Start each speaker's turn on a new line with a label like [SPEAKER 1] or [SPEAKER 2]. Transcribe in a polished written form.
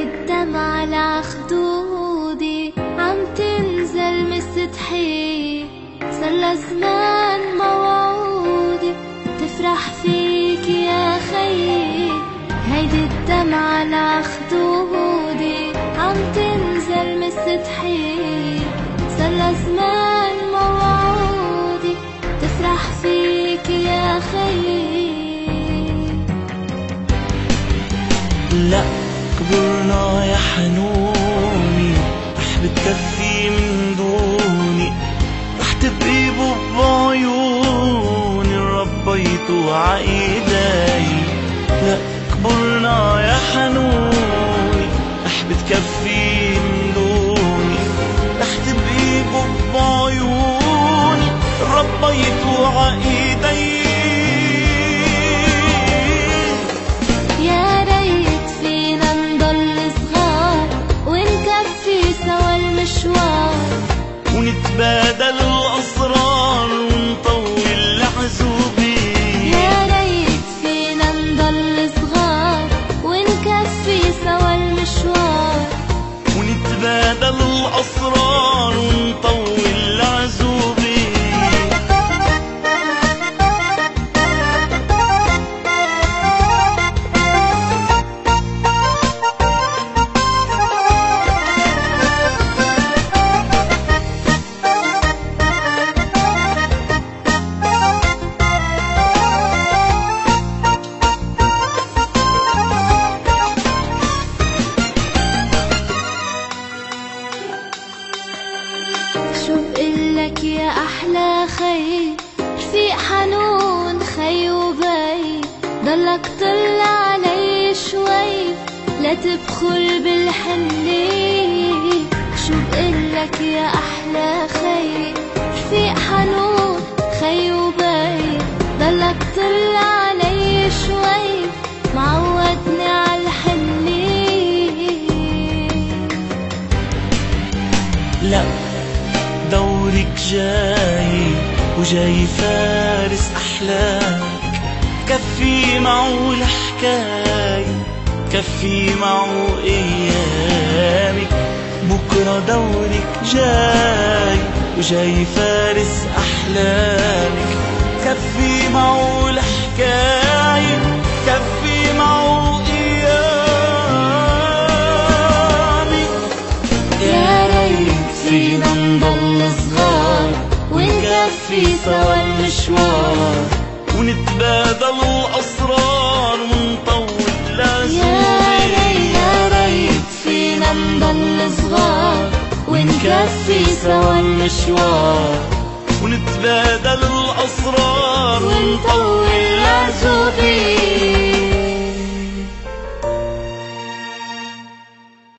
[SPEAKER 1] الدمع على خدودي عم تنزل مستحيل، صار زمان موعودي تفرح فيك يا خيي. هيدي الدمع على خدودي عم تنزل مستحيل، صار زمان موعودي تفرح فيك يا خيي.
[SPEAKER 2] لا كبرنا يا حنوني، رح بتكفي من دوني، رح تبقي بعيوني ربيته عايداي. لا كبرنا يا حنوني، رح بتكفي من دوني، رح تبقي بعيوني ربيته عايداي. ونتبادل الأسرار ونطول العزوبين.
[SPEAKER 1] يا ريت فينا نضل صغار ونكفي سوا المشوار،
[SPEAKER 2] ونتبادل الأسرار ونطول العزوبين.
[SPEAKER 1] شو بقلك يا أحلى خي، رفيق حنون خي وبي، ضلك طل علي شوي لا تبخل بالحنية. شو بقلك يا أحلى خي، رفيق حنون خي وبي، ضلك طل علي شوي معودني عالحنية.
[SPEAKER 2] لا دورك جاي وجاي فارس أحلاك، كفي معه الحكاي كفي معه أيامك. بكرة دورك جاي وجاي فارس أحلامك، كفي معه الحكاي كفي معه أيامك.
[SPEAKER 1] يا ريت فينا نضل صغار ونكفي سوا المشوار،
[SPEAKER 2] ونتبادل الأسرار ونطول العزوبين.
[SPEAKER 1] يا ريت فينا نضل صغار ونكفي سوا المشوار،
[SPEAKER 2] ونتبادل الأسرار